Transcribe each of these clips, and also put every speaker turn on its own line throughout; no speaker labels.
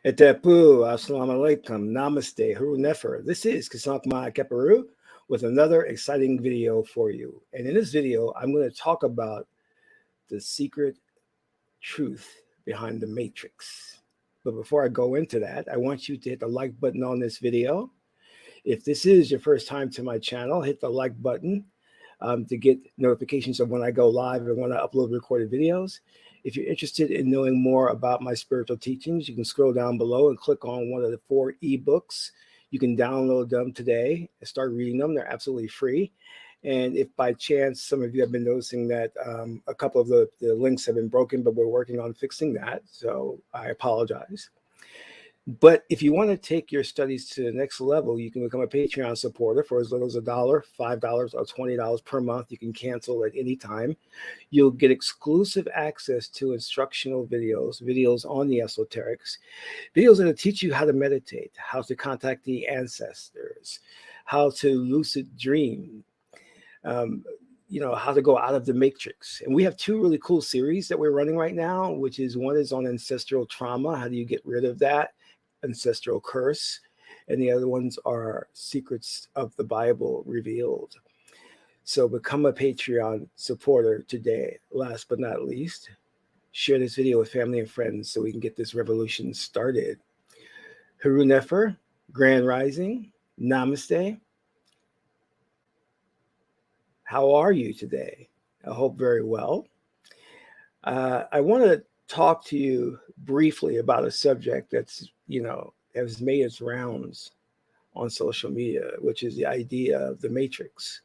Etepu, assalamu alaikum, namaste, haru nefer. This is Qesankh Keperu with another exciting video for you. And in this video, I'm going to talk about the secret truth behind the matrix. But before I go into that, I want you to hit the like button on this video. If this is your first time to my channel, hit the like button to get notifications of when I go live and when I upload recorded videos. If you're interested in knowing more about my spiritual teachings, you can scroll down below and click on one of the 4 ebooks. You can download them today and start reading them. They're absolutely free. And if by chance some of you have been noticing that a couple of the links have been broken, but we're working on fixing that, so I apologize. But if you want to take your studies to the next level, you can become a Patreon supporter for as little as $1, $5, or $20 per month. You can cancel at any time. You'll get exclusive access to instructional videos on the esoterics, videos that will teach you how to meditate, how to contact the ancestors, how to lucid dream, how to go out of the matrix. And we have 2 really cool series that we're running right now, which is one is on ancestral trauma. How do you get rid of that ancestral curse? And the other ones are secrets of the Bible revealed. So become a Patreon supporter today. Last but not least, share this video with family and friends so we can get this revolution started. Haru Nefer, Grand Rising, Namaste. How are you today? I hope very well. I want to talk to you briefly about a subject that's, has made its rounds on social media, which is the idea of the matrix.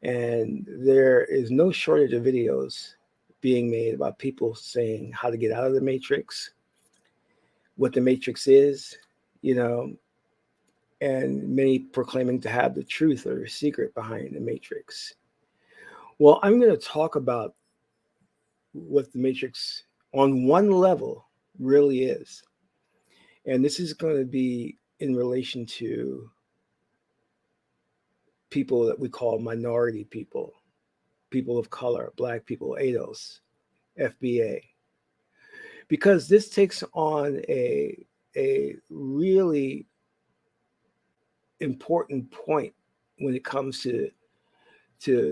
And there is no shortage of videos being made about people saying how to get out of the matrix, what the matrix is, and many proclaiming to have the truth or the secret behind the matrix. Well, I'm going to talk about what the matrix on one level really is. And this is going to be in relation to people that we call minority people, people of color, Black people, ADOS, FBA. Because this takes on a really important point when it comes to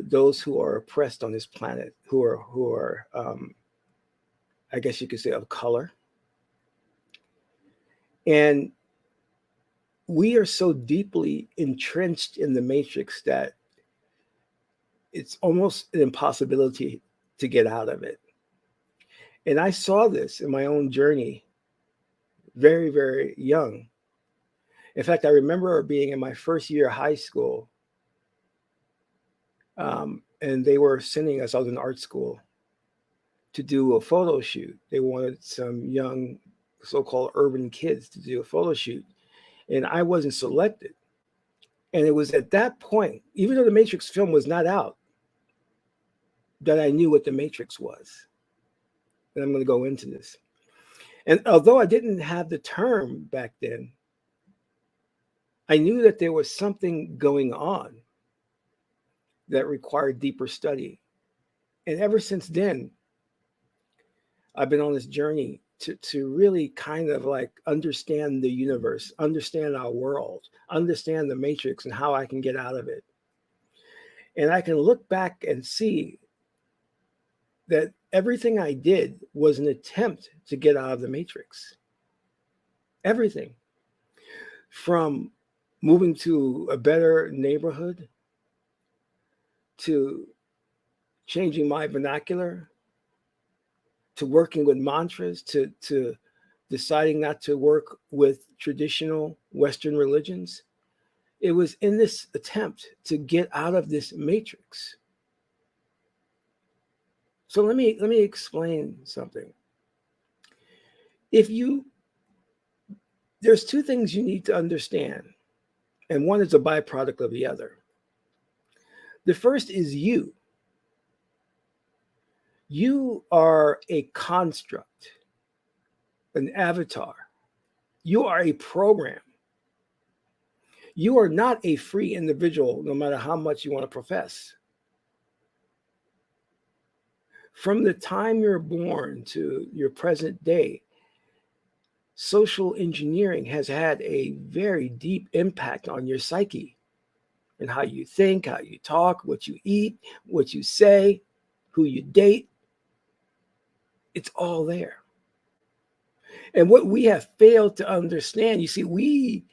those who are oppressed on this planet, who are I guess you could say of color. And we are so deeply entrenched in the matrix that it's almost an impossibility to get out of it. And I saw this in my own journey very, very young. In fact, I remember being in my first year of high school, and they were sending us, I was in art school, to do a photo shoot. They wanted some young so-called urban kids to do a photo shoot, and I wasn't selected. And it was at that point, even though the Matrix film was not out, that I knew what the Matrix was. And I'm going to go into this. And although I didn't have the term back then, I knew that there was something going on that required deeper study. And ever since then, I've been on this journey to really kind of like understand the universe, understand our world, understand the matrix and how I can get out of it. And I can look back and see that everything I did was an attempt to get out of the matrix. Everything. From moving to a better neighborhood, to changing my vernacular, to working with mantras, to deciding not to work with traditional Western religions. It was in this attempt to get out of this matrix. So let me explain something. There's 2 things you need to understand, and one is a byproduct of the other. The first is you. You are a construct, an avatar. You are a program. You are not a free individual, no matter how much you want to profess. From the time you're born to your present day, social engineering has had a very deep impact on your psyche and how you think, how you talk, what you eat, what you say, who you date. It's all there. And what we have failed to understand, you see, we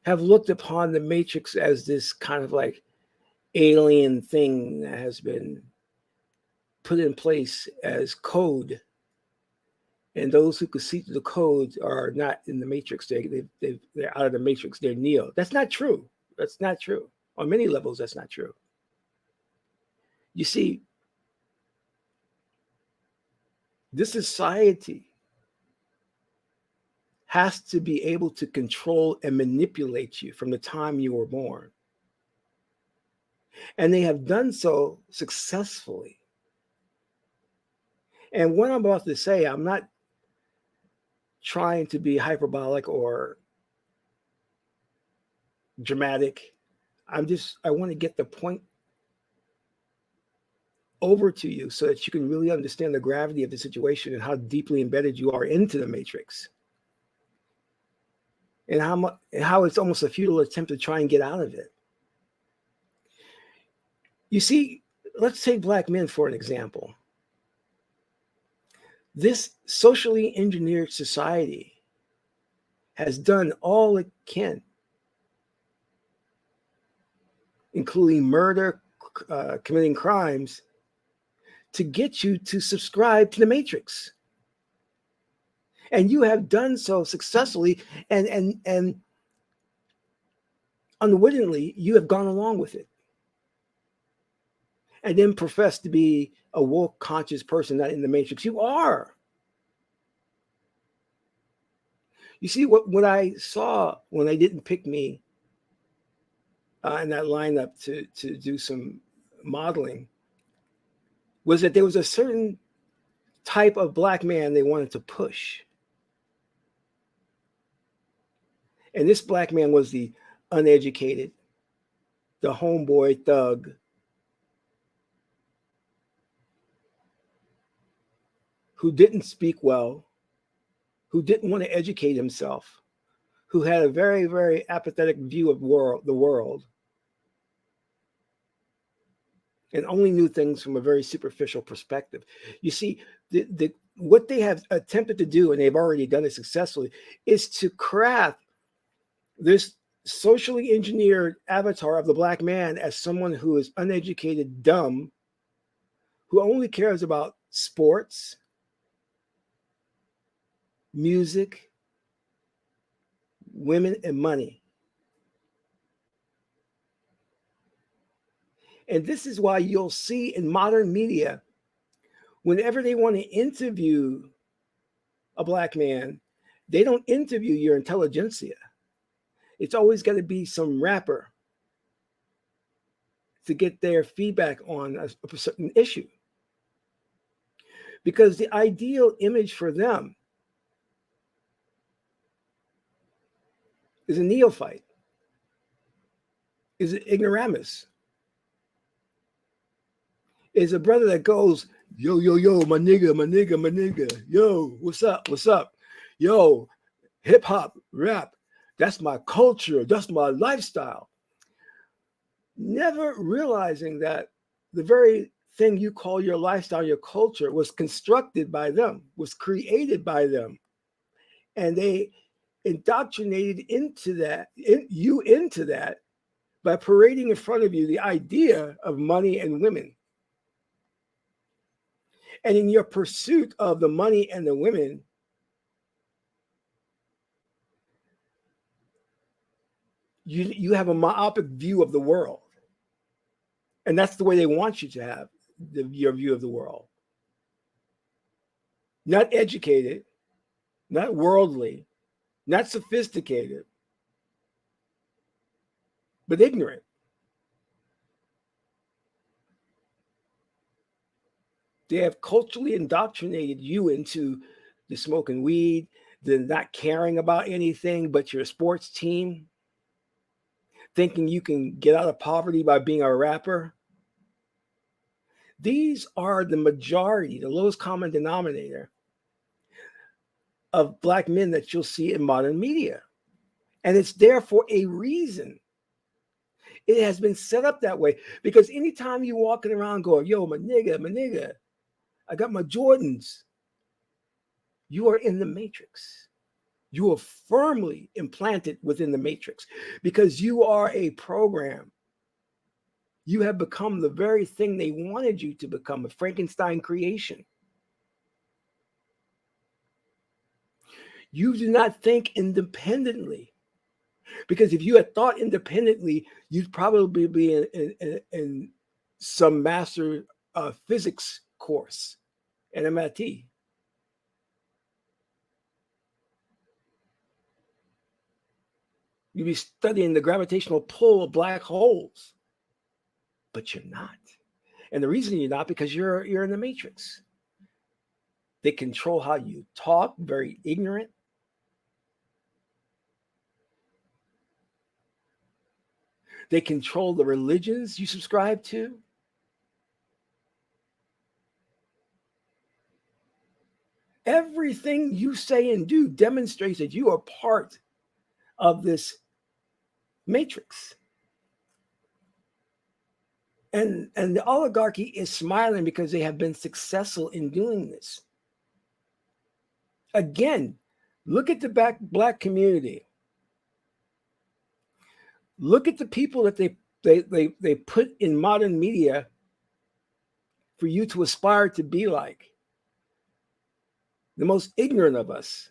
have looked upon the matrix as this kind of like alien thing that has been put in place as code. And those who could see through the code are not in the matrix. They're out of the matrix. They're Neo. That's not true. That's not true. On many levels, that's not true. You see, this society has to be able to control and manipulate you from the time you were born. And they have done so successfully. And what I'm about to say, I'm not trying to be hyperbolic or dramatic. I want to get the point over to you so that you can really understand the gravity of the situation and how deeply embedded you are into the matrix. And how it's almost a futile attempt to try and get out of it. You see, let's take Black men for an example. This socially engineered society has done all it can, including murder, committing crimes, to get you to subscribe to the matrix. And you have done so successfully, and unwittingly, you have gone along with it. And then profess to be a woke, conscious person not in the matrix. You are. You see, what I saw when they didn't pick me in that lineup to do some modeling was that there was a certain type of Black man they wanted to push. And this Black man was the uneducated, the homeboy thug, who didn't speak well, who didn't want to educate himself, who had a very, very apathetic view of the world, and only knew things from a very superficial perspective. You see, what they have attempted to do, and they've already done it successfully, is to craft this socially engineered avatar of the Black man as someone who is uneducated, dumb, who only cares about sports, music, women, and money. And this is why you'll see in modern media, whenever they want to interview a Black man, they don't interview your intelligentsia. It's always got to be some rapper to get their feedback on a certain issue. Because the ideal image for them is a neophyte, is an ignoramus, is a brother that goes, yo, yo, yo, my nigga, my nigga, my nigga, yo, what's up, what's up? Yo, hip hop, rap, that's my culture, that's my lifestyle. Never realizing that the very thing you call your lifestyle, your culture, was constructed by them, was created by them. And they indoctrinated into that by parading in front of you the idea of money and women. And in your pursuit of the money and the women, you have a myopic view of the world. And that's the way they want you to have your view of the world. Not educated, not worldly, not sophisticated, but ignorant. They have culturally indoctrinated you into the smoking weed, the not caring about anything but your sports team, thinking you can get out of poverty by being a rapper. These are the majority, the lowest common denominator of Black men that you'll see in modern media. And it's there for a reason. It has been set up that way because anytime you're walking around going, yo, my nigga, I got my Jordans, you are in the matrix. You are firmly implanted within the matrix because you are a program. You have become the very thing they wanted you to become, a Frankenstein creation. You do not think independently. Because if you had thought independently, you'd probably be in some master physics course at MIT. You'd be studying the gravitational pull of black holes. But you're not. And the reason you're not, because you're in the matrix. They control how you talk, very ignorant. They control the religions you subscribe to. Everything you say and do demonstrates that you are part of this matrix. And the oligarchy is smiling because they have been successful in doing this. Again, look at the Black community. Look at the people that they put in modern media for you to aspire to be like. The most ignorant of us,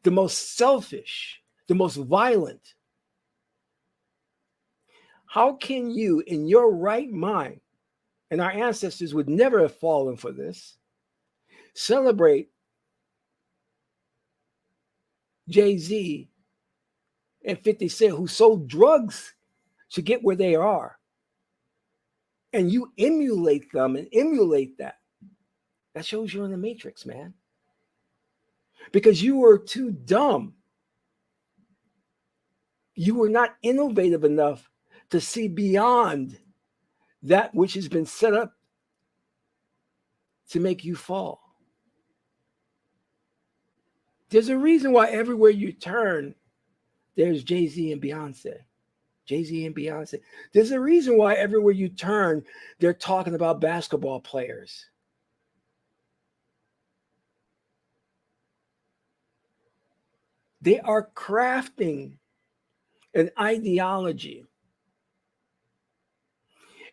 the most selfish, the most violent. How can you, in your right mind, and our ancestors would never have fallen for this, celebrate Jay-Z and 50 Cent, who sold drugs to get where they are, and you emulate them and emulate that? That shows you're in the matrix, man. Because you were too dumb. You were not innovative enough to see beyond that which has been set up to make you fall. There's a reason why everywhere you turn, there's Jay-Z and Beyonce. Jay-Z and Beyonce. There's a reason why everywhere you turn, they're talking about basketball players. They are crafting an ideology.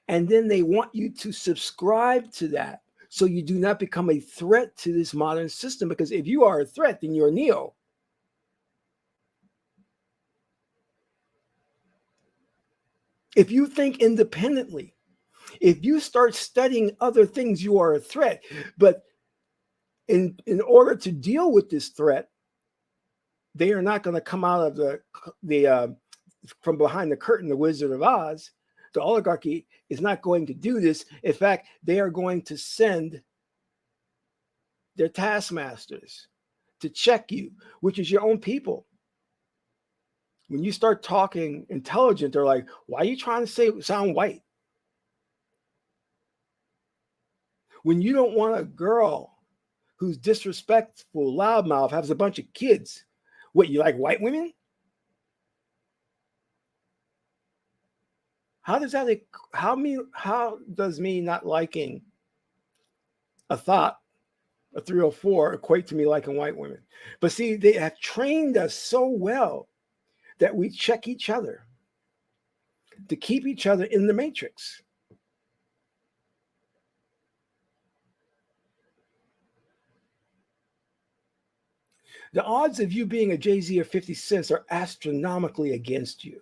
And then they want you to subscribe to that so you do not become a threat to this modern system. Because if you are a threat, then you're a Neo. If you think independently, if you start studying other things, you are a threat. But in order to deal with this threat, they are not going to come out of the from behind the curtain, the Wizard of Oz. The oligarchy is not going to do this. In fact, they are going to send their taskmasters to check you, which is your own people. When you start talking intelligent, they're like, why are you trying to sound white? When you don't want a girl who's disrespectful, loudmouth, has a bunch of kids, what, you like white women? How does me not liking a thought, a 304, equate to me liking white women? But see, they have trained us so well that we check each other to keep each other in the matrix. The odds of you being a Jay-Z or 50 Cent are astronomically against you.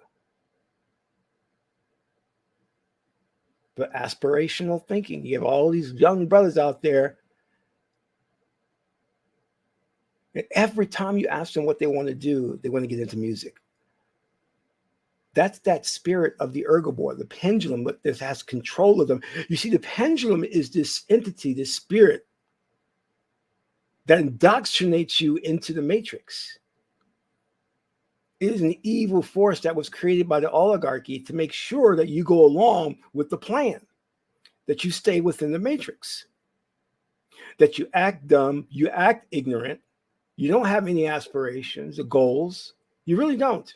But aspirational thinking, you have all these young brothers out there, and every time you ask them what they want to do, they want to get into music. That's that spirit of the ergobore, the pendulum that has control of them. You see, the pendulum is this entity, this spirit that indoctrinates you into the matrix. It is an evil force that was created by the oligarchy to make sure that you go along with the plan, that you stay within the matrix, that you act dumb, you act ignorant, You don't have any aspirations or goals. You really don't.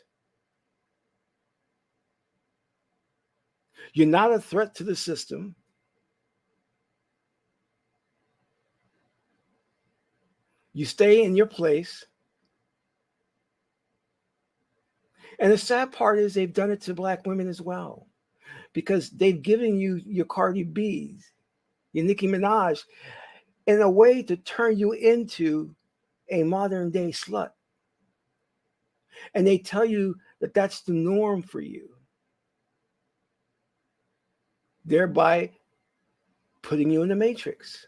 You're not a threat to the system. You stay in your place. And the sad part is they've done it to Black women as well, because they've given you your Cardi B's, your Nicki Minaj, in a way to turn you into a modern day slut. And they tell you that that's the norm for you, thereby putting you in the matrix.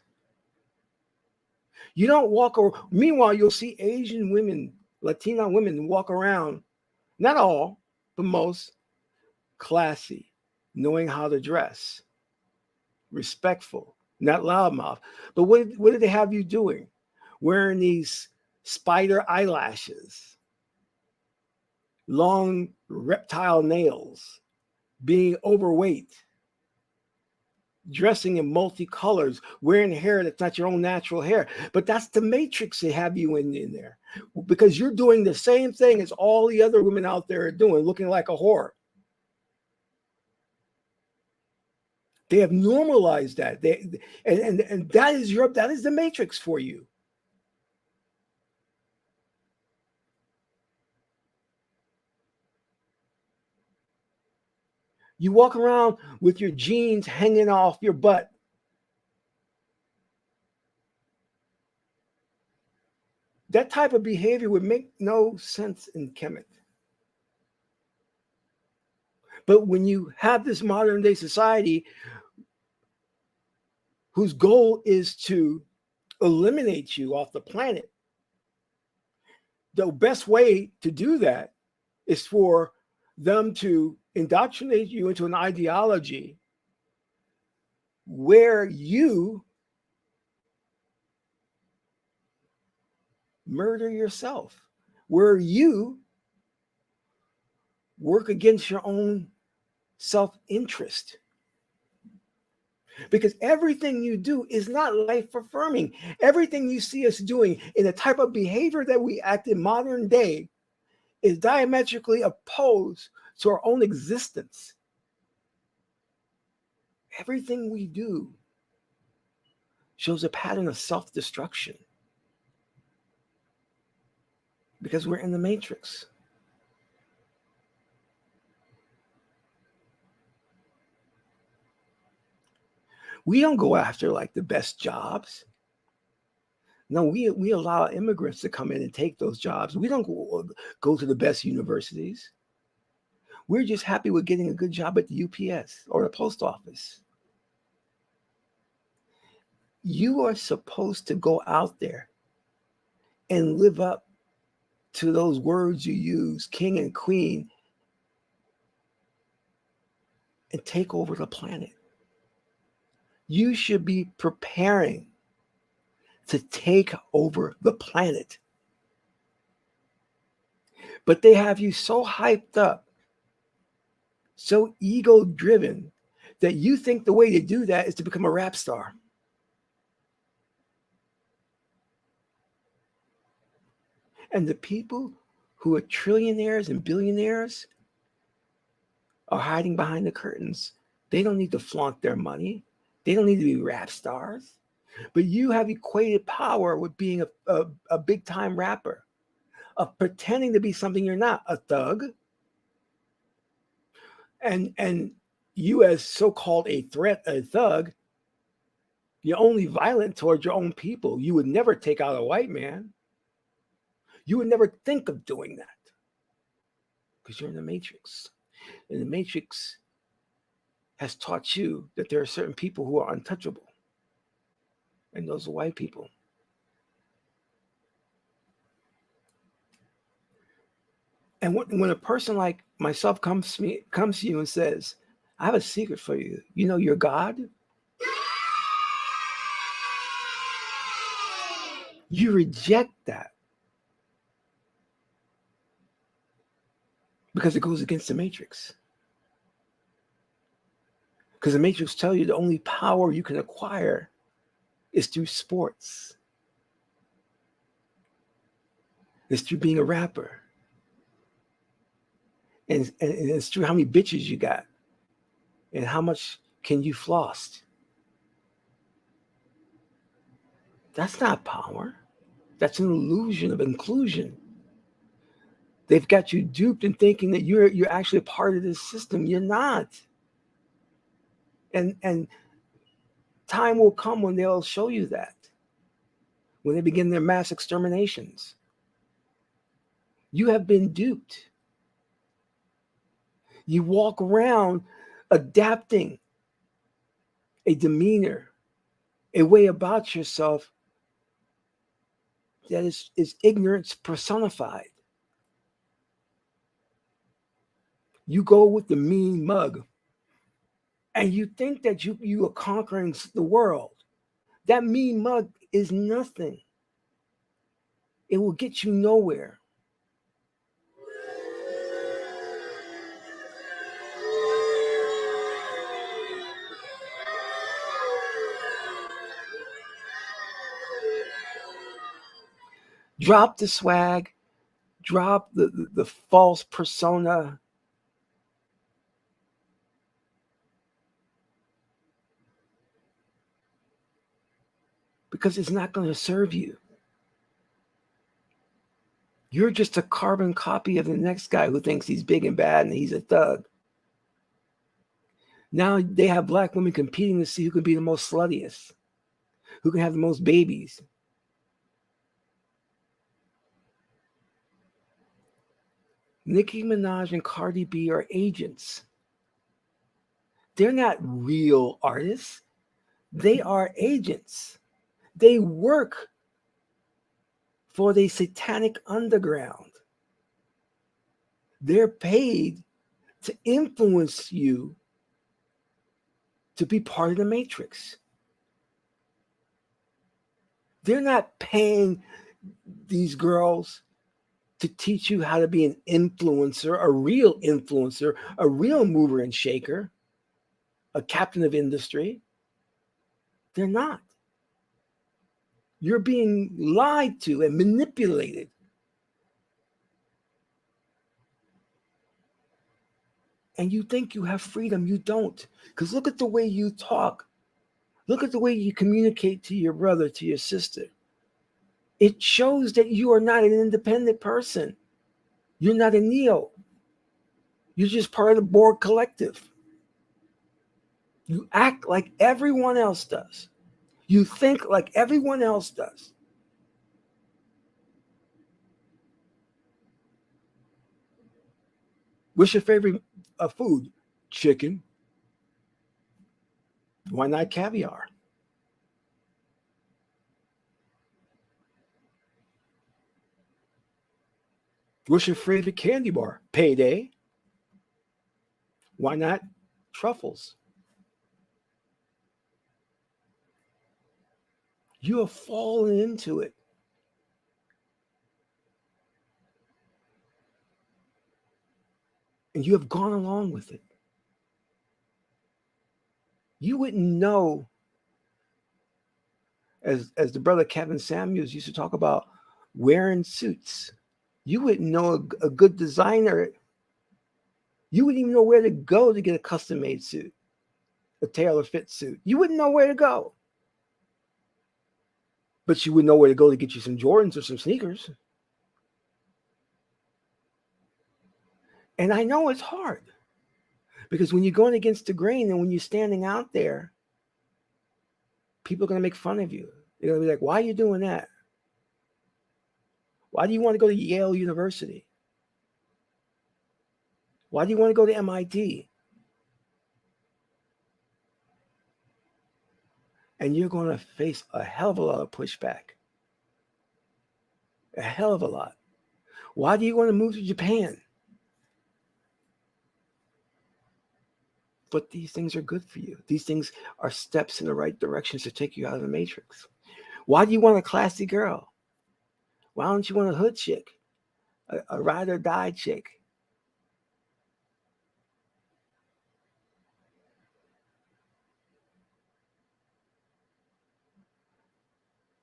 You don't walk around. Meanwhile, you'll see Asian women, Latina women walk around, not all, but most, classy, knowing how to dress, respectful, not loudmouth. But what do they have you doing? Wearing these spider eyelashes, long reptile nails, being overweight, dressing in multicolors, wearing hair that's not your own natural hair. But that's the matrix they have you in there, because you're doing the same thing as all the other women out there are doing, looking like a whore. They have normalized that. And that is the matrix for you. You walk around with your jeans hanging off your butt. That type of behavior would make no sense in Kemet. But when you have this modern day society whose goal is to eliminate you off the planet, the best way to do that is for them to indoctrinate you into an ideology where you murder yourself, where you work against your own self-interest. Because everything you do is not life affirming. Everything you see us doing in the type of behavior that we act in modern day is diametrically opposed to our own existence. Everything we do shows a pattern of self-destruction, because we're in the matrix. We don't go after like the best jobs. No, we allow immigrants to come in and take those jobs. We don't go to the best universities. We're just happy with getting a good job at the UPS or the post office. You are supposed to go out there and live up to those words you use, king and queen, and take over the planet. You should be preparing to take over the planet. But they have you so hyped up, so ego-driven, that you think the way to do that is to become a rap star. And the people who are trillionaires and billionaires are hiding behind the curtains. They don't need to flaunt their money. They don't need to be rap stars. But you have equated power with being a big-time rapper, of pretending to be something you're not, a thug. And you, as so-called a threat, a thug, you're only violent towards your own people. You would never take out a white man. You would never think of doing that, because you're in the matrix. And the matrix has taught you that there are certain people who are untouchable. And those are white people. And when a person like myself comes to you and says, I have a secret for you. You know your God? You reject that, because it goes against the matrix. Because the matrix tells you the only power you can acquire is through sports. It's through being a rapper. And it's through how many bitches you got and how much can you floss. That's not power. That's an illusion of inclusion. They've got you duped in thinking that you're actually a part of this system. You're not. And time will come when they'll show you that. When they begin their mass exterminations. You have been duped. You walk around adapting a demeanor, a way about yourself that is ignorance personified. You go with the mean mug and you think that you are conquering the world. That mean mug is nothing. It will get you nowhere. Drop the swag, drop the false persona. Because it's not going to serve you. You're just a carbon copy of the next guy who thinks he's big and bad and he's a thug. Now they have black women competing to see who can be the most sluttiest, who can have the most babies. Nicki Minaj and Cardi B are agents. They're not real artists. They are agents. They work for the satanic underground. They're paid to influence you to be part of the matrix. They're not paying these girls to teach you how to be an influencer, a real mover and shaker, a captain of industry. They're not. You're being lied to and manipulated. And you think you have freedom. You don't. Because look at the way you talk. Look at the way you communicate to your brother, to your sister. It shows that you are not an independent person. You're not a neo. You're just part of the Borg collective. You act like everyone else does. You think like everyone else does. What's your favorite food? Chicken. Why not caviar? What's your favorite candy bar? Payday. Why not truffles? You have fallen into it. And you have gone along with it. You wouldn't know, as the brother Kevin Samuels used to talk about, wearing suits. You wouldn't know a good designer. You wouldn't even know where to go to get a custom made suit, a tailor fit suit. You wouldn't know where to go. But you would know where to go to get you some Jordans or some sneakers. And I know it's hard because when you're going against the grain and when you're standing out there, people are going to make fun of you. They're going to be like, why are you doing that? Why do you want to go to Yale University? Why do you want to go to MIT? And you're going to face a hell of a lot of pushback. A hell of a lot. Why do you want to move to Japan? But these things are good for you. These things are steps in the right directions to take you out of the matrix. Why do you want a classy girl? Why don't you want a hood chick? A ride or die chick?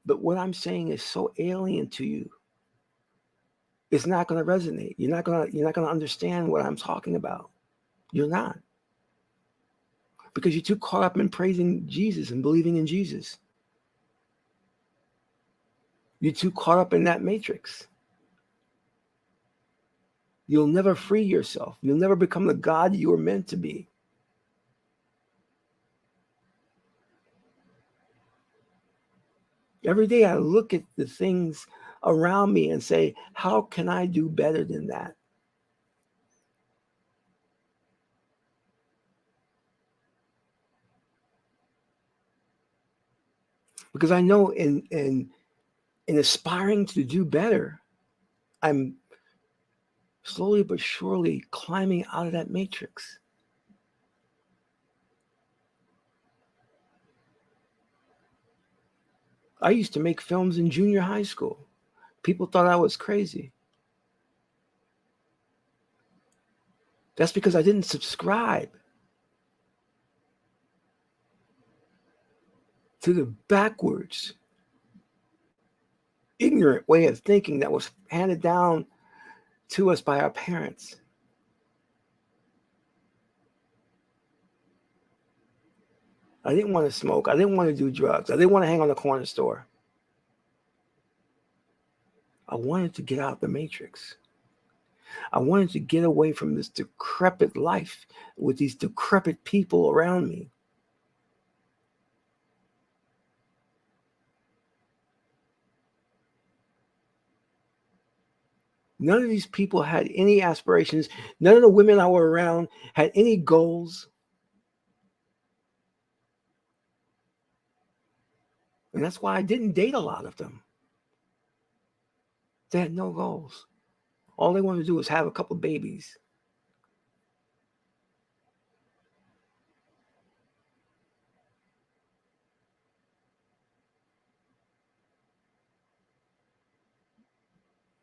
But what I'm saying is so alien to you it's not going to resonate. You're not going to understand what I'm talking about. You're not. Because you're too caught up in praising Jesus and believing in Jesus. You're too caught up in that matrix. You'll never free yourself. You'll never become the God you were meant to be. Every day I look at the things around me and say, how can I do better than that? Because I know in aspiring to do better, I'm slowly but surely climbing out of that matrix. I used to make films in junior high school. People thought I was crazy. That's because I didn't subscribe to the backwards, ignorant way of thinking that was handed down to us by our parents. I didn't want to smoke. I didn't want to do drugs. I didn't want to hang on the corner store. I wanted to get out of the matrix. I wanted to get away from this decrepit life with these decrepit people around me. None of these people had any aspirations. None of the women I were around had any goals. And that's why I didn't date a lot of them. They had no goals. All they wanted to do was have a couple babies.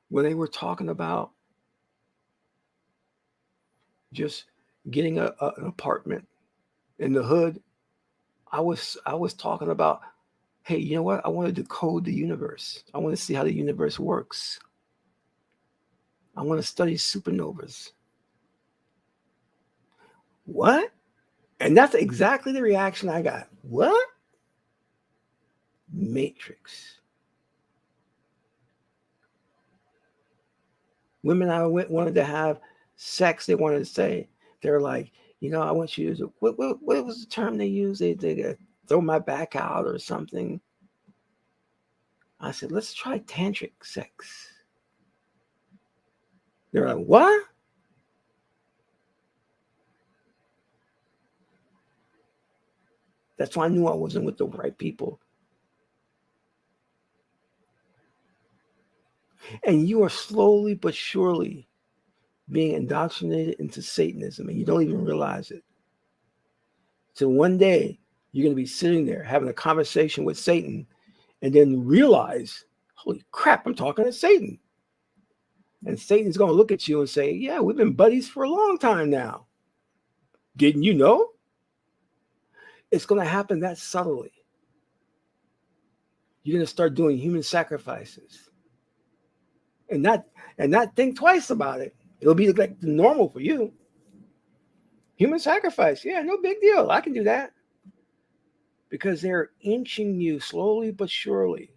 When they were talking about just getting an apartment in the hood, I was talking about, hey, you know what? I want to decode the universe. I want to see how the universe works. I want to study supernovas. What? And that's exactly the reaction I got. What? Matrix. Women I wanted to have sex, they wanted to say, they're like, you know, I want you to, what was the term they used? They throw my back out or something. I said, let's try tantric sex. They're like, what? That's why I knew I wasn't with the right people. And you are slowly but surely being indoctrinated into Satanism, and you don't even realize it. So one day you're going to be sitting there having a conversation with Satan and then realize, holy crap, I'm talking to Satan. And Satan's going to look at you and say, yeah, we've been buddies for a long time now. Didn't you know? It's going to happen that subtly. You're going to start doing human sacrifices and not think twice about it. It'll be like normal for you. Human sacrifice. Yeah, no big deal. I can do that. Because they're inching you slowly but surely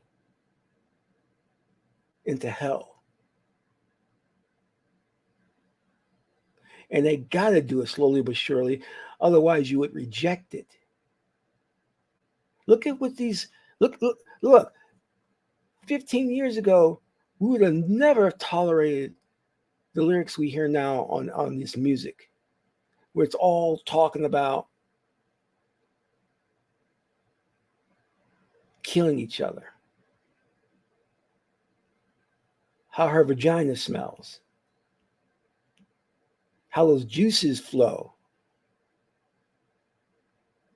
into hell. And they got to do it slowly but surely. Otherwise, you would reject it. Look at what these, look. 15 years ago, we would have never tolerated the lyrics we hear now on this music, where it's all talking about killing each other, how her vagina smells, how those juices flow.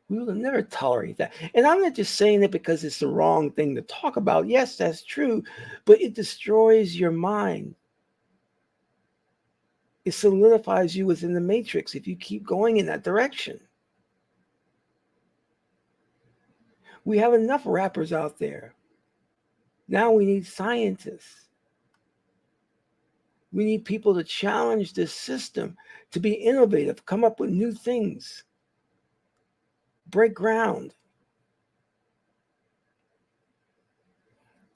We will never tolerate that. And I'm not just saying it because it's the wrong thing to talk about. Yes, that's true, but it destroys your mind. It solidifies you within the matrix if you keep going in that direction. We have enough rappers out there. Now we need scientists. We need people to challenge this system, to be innovative, come up with new things, break ground.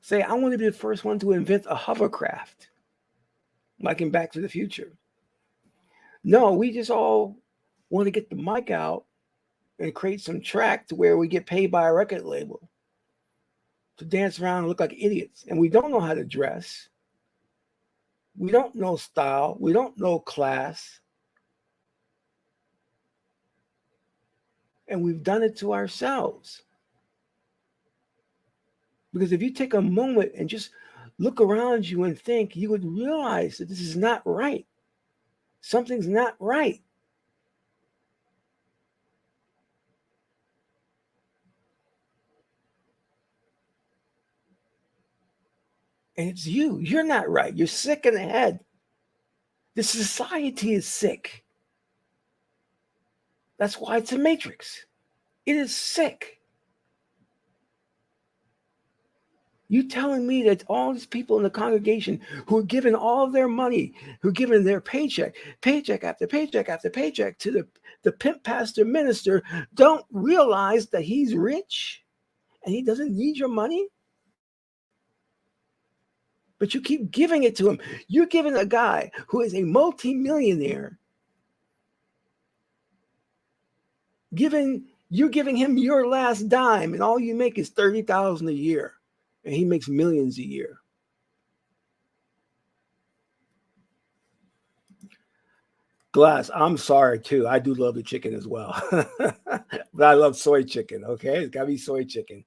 Say, I want to be the first one to invent a hovercraft, like in Back to the Future. No, we just all want to get the mic out and create some track to where we get paid by a record label to dance around and look like idiots. And we don't know how to dress. We don't know style. We don't know class. And we've done it to ourselves. Because if you take a moment and just look around you and think, you would realize that this is not right. Something's not right. And it's you. You're not right. You're sick in the head. The society is sick. That's why it's a matrix. It is sick. You telling me that all these people in the congregation who are giving all of their money, who are giving their paycheck after paycheck after paycheck to the pimp pastor minister, don't realize that he's rich and he doesn't need your money? But you keep giving it to him. You're giving a guy who is a multimillionaire, you're giving him your last dime, and all you make is $30,000 a year. And he makes millions a year. Glass, I'm sorry too. I do love the chicken as well. But I love soy chicken, okay? It's got to be soy chicken.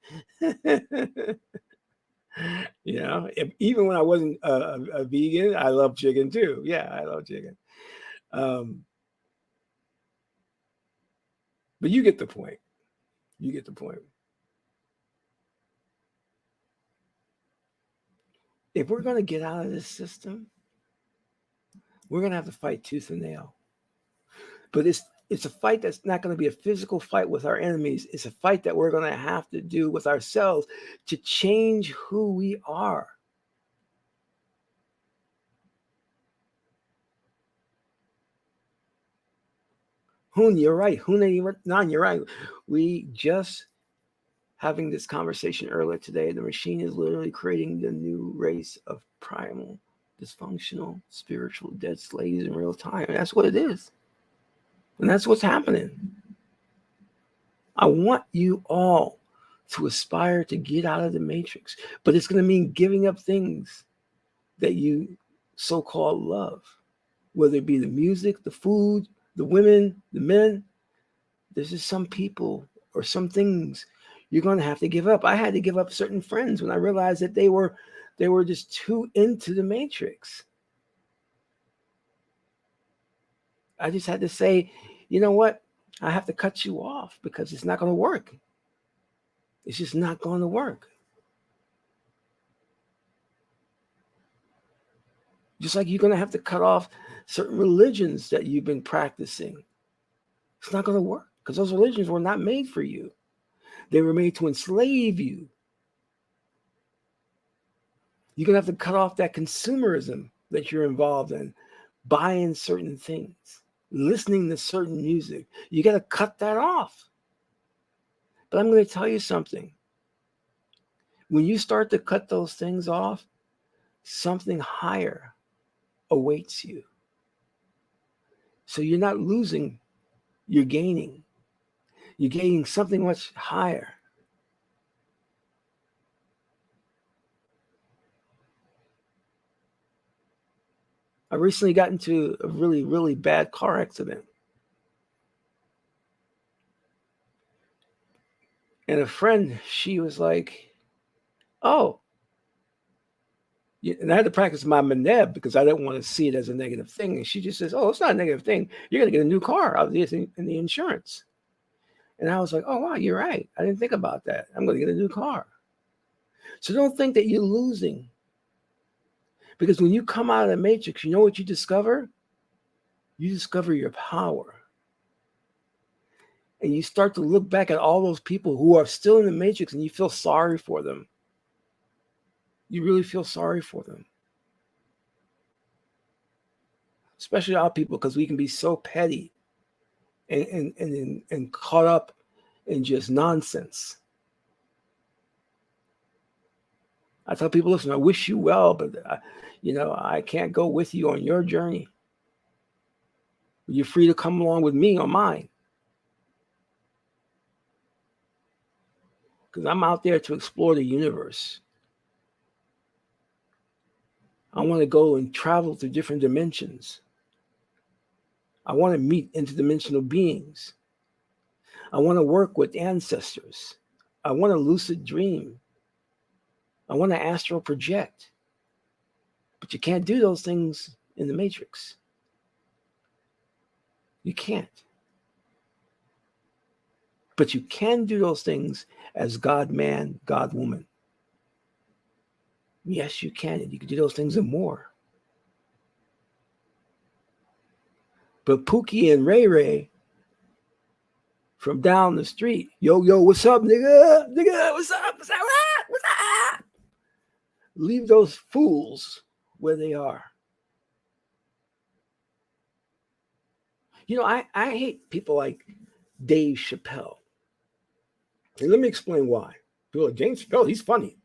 You know, even when I wasn't a vegan, I love chicken too. Yeah, I love chicken. But you get the point. You get the point. If we're going to get out of this system, we're going to have to fight tooth and nail. But it's a fight that's not going to be a physical fight with our enemies. It's a fight that we're going to have to do with ourselves to change who we are. Hoon, you're right. Nan, you're right. We just having this conversation earlier today. The machine is literally creating the new race of primal, dysfunctional, spiritual dead slaves in real time. And that's what it is. And that's what's happening. I want you all to aspire to get out of the matrix, but it's going to mean giving up things that you so-called love, whether it be the music, the food, the women, the men. There's just some people or some things you're going to have to give up. I had to give up certain friends when I realized that they were just too into the matrix. I just had to say, you know what? I have to cut you off because it's not going to work. It's just not going to work. Just like you're going to have to cut off certain religions that you've been practicing. It's not going to work because those religions were not made for you. They were made to enslave you. You're going to have to cut off that consumerism that you're involved in, buying certain things, listening to certain music. You got to cut that off. But I'm going to tell you something. When you start to cut those things off, something higher awaits you. So you're not losing, you're gaining. You're gaining something much higher. I recently got into a really, really bad car accident. And a friend, she was like, oh. And I had to practice my maneb because I didn't want to see it as a negative thing. And she just says, oh, it's not a negative thing. You're going to get a new car out of this in the insurance. And I was like, oh, wow, you're right. I didn't think about that. I'm going to get a new car. So don't think that you're losing. Because when you come out of the matrix, you know what you discover? You discover your power. And you start to look back at all those people who are still in the matrix and you feel sorry for them. You really feel sorry for them. especially our people, because we can be so petty and caught up in just nonsense. I tell people, listen, I wish you well, but I can't go with you on your journey. You're free to come along with me on mine. Because I'm out there to explore the universe. I want to go and travel through different dimensions. I want to meet interdimensional beings. I want to work with ancestors. I want to lucid dream. I want to astral project. But you can't do those things in the Matrix. You can't. But you can do those things as God man, God woman. Yes, you can. And you can do those things and more. But Pookie and Ray Ray from down the street, yo, what's up, nigga? Nigga, what's up? What's up? What's up? Leave those fools where they are. I hate people like Dave Chappelle. And let me explain why. People like, James Chappelle, he's funny.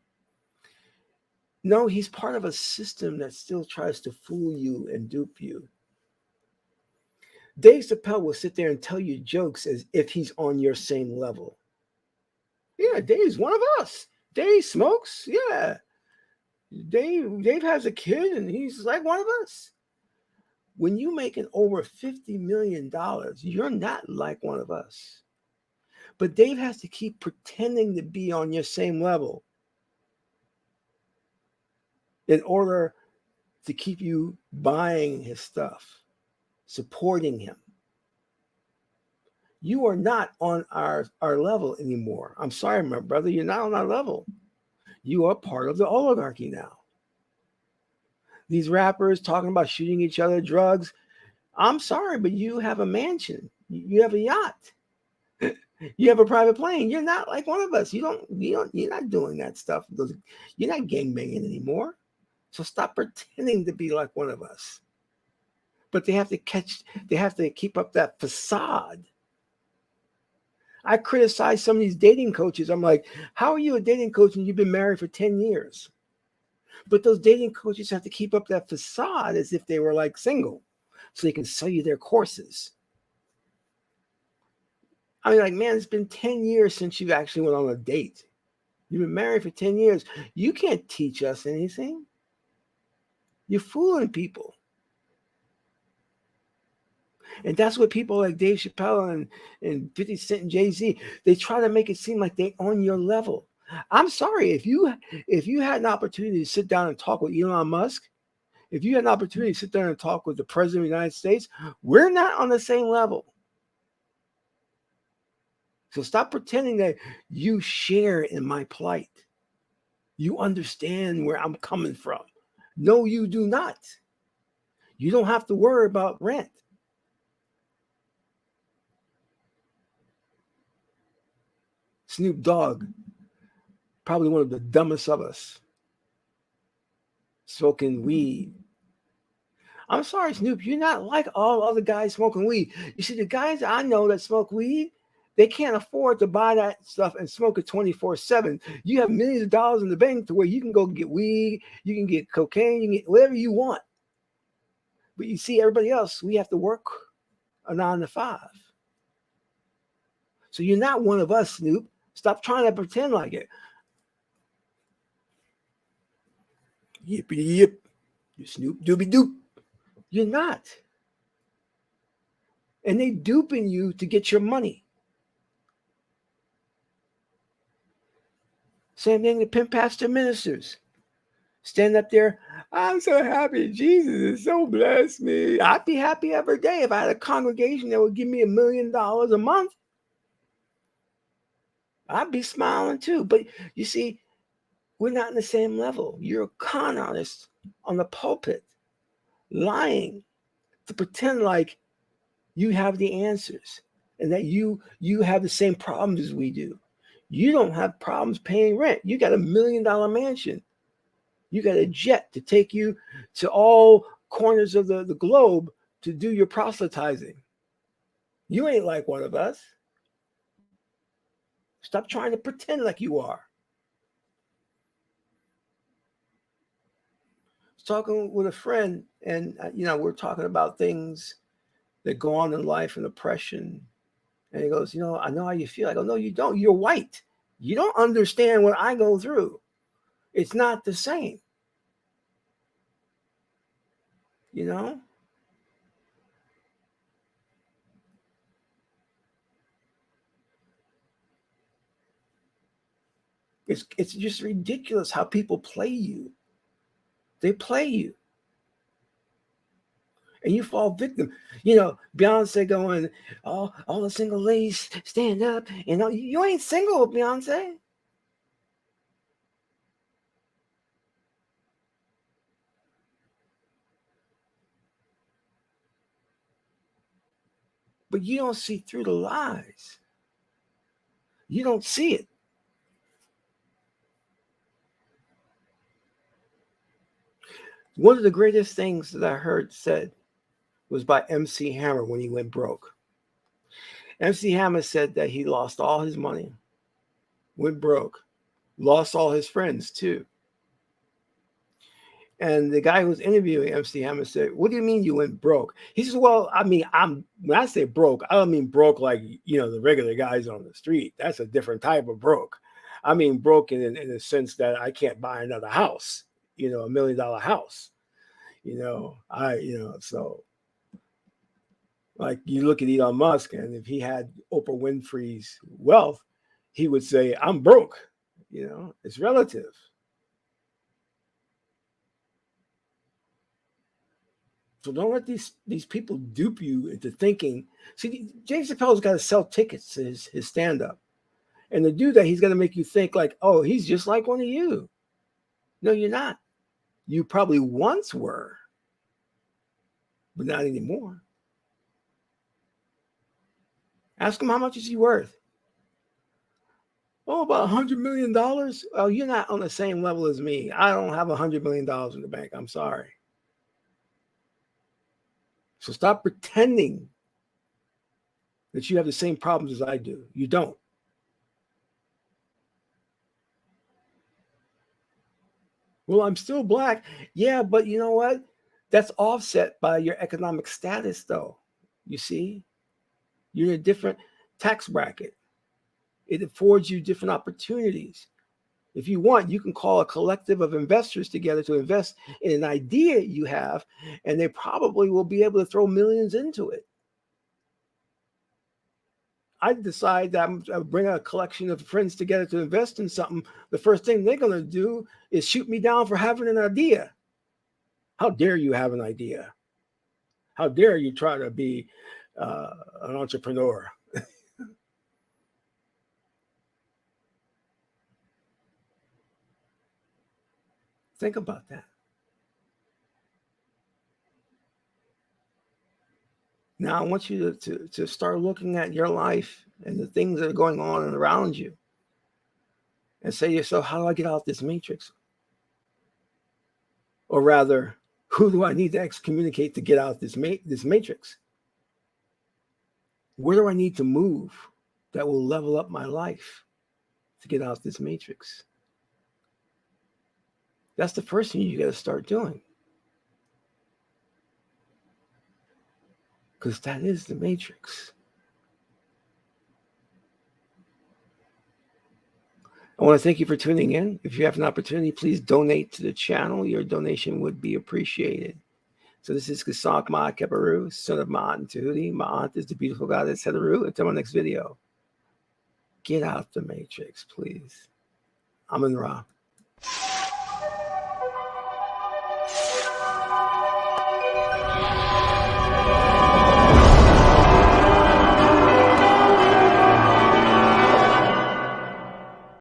No, he's part of a system that still tries to fool you and dupe you. Dave Chappelle will sit there and tell you jokes as if he's on your same level. Yeah, Dave's one of us. Dave smokes. Yeah. Dave has a kid and he's like one of us. When you making over $50 million, you're not like one of us. But Dave has to keep pretending to be on your same level in order to keep you buying his stuff, supporting him. You are not on our level anymore. I'm sorry, my brother, you're not on our level. You are part of the oligarchy now. These rappers talking about shooting each other, drugs. I'm sorry, but you have a mansion. You have a yacht. You have a private plane. You're not like one of us. You're not doing that stuff. You're not gangbanging anymore. So stop pretending to be like one of us. But they have to keep up that facade. I criticize some of these dating coaches. I'm like, how are you a dating coach and you've been married for 10 years? But those dating coaches have to keep up that facade as if they were like single so they can sell you their courses. I mean, like, man, it's been 10 years since you actually went on a date. You've been married for 10 years. You can't teach us anything. You're fooling people. And that's what people like Dave Chappelle and 50 Cent and Jay-Z, they try to make it seem like they're on your level. I'm sorry, if you had an opportunity to sit down and talk with Elon Musk, if you had an opportunity to sit down and talk with the President of the United States, we're not on the same level. So stop pretending that you share in my plight. You understand where I'm coming from. No, you do not. You don't have to worry about rent. Snoop Dogg, probably one of the dumbest of us, smoking weed. I'm sorry, Snoop, you're not like all other guys smoking weed. You see, the guys I know that smoke weed, they can't afford to buy that stuff and smoke it 24/7. You have millions of dollars in the bank to where you can go get weed, you can get cocaine, you can get whatever you want. But you see, everybody else, we have to work a 9 to 5. So you're not one of us, Snoop. Stop trying to pretend like it. Yippity yip. You Snoop Dooby Doop. You're not. And they duping you to get your money. Same thing to pimp pastor ministers. Stand up there. I'm so happy. Jesus has so blessed me. I'd be happy every day if I had a congregation that would give me $1 million a month. I'd be smiling too. But you see, we're not in the same level. You're a con artist on the pulpit, lying to pretend like you have the answers and that you have the same problems as we do. You don't have problems paying rent. You got $1 million mansion. You got a jet to take you to all corners of the globe to do your proselytizing. You ain't like one of us. Stop trying to pretend like you are. I was talking with a friend, and we're talking about things that go on in life and oppression. And he goes, I know how you feel. I go, no, you don't. You're white. You don't understand what I go through. It's not the same. It's just ridiculous how people play you. They play you. And you fall victim. Beyonce going, all the single ladies stand up. You ain't single, Beyonce. But you don't see through the lies. You don't see it. One of the greatest things that I heard said was by MC Hammer when he went broke. MC Hammer said that he lost all his money, went broke, lost all his friends too. And the guy who was interviewing MC Hammer said, "What do you mean you went broke?" He says, "Well, I mean, when I say broke, I don't mean broke like, the regular guys on the street. That's a different type of broke. I mean broke in the sense that I can't buy another house, $1 million house. So like you look at Elon Musk, and if he had Oprah Winfrey's wealth, he would say, I'm broke. It's relative. So don't let these people dupe you into thinking. See, James Chappelle's got to sell tickets to his stand-up. And to do that, he's got to make you think like, oh, he's just like one of you. No, you're not. You probably once were, but not anymore. Ask him how much is he worth. Oh, about $100 million? Oh, you're not on the same level as me. I don't have $100 million in the bank. I'm sorry. So stop pretending that you have the same problems as I do. You don't. Well, I'm still black. Yeah, but you know what? That's offset by your economic status, though. You see? You're in a different tax bracket. It affords you different opportunities. If you want, you can call a collective of investors together to invest in an idea you have, and they probably will be able to throw millions into it. I decide that I'm bring a collection of friends together to invest in something. The first thing they're going to do is shoot me down for having an idea. How dare you have an idea? How dare you try to be an entrepreneur? Think about that. Now I want you to start looking at your life and the things that are going on around you and say to yourself, how do I get out of this matrix? Or rather, who do I need to excommunicate to get out of this matrix? Where do I need to move that will level up my life to get out of this matrix? That's the first thing you got to start doing. Because that is the matrix. I want to thank you for tuning in. If you have an opportunity, please donate to the channel. Your donation would be appreciated. So this is Qesankh Ma Keperu, son of Ma'at and Tahuti. Ma'at is the beautiful goddess Heteru. Until my next video, get out the matrix, please. Amun Ra.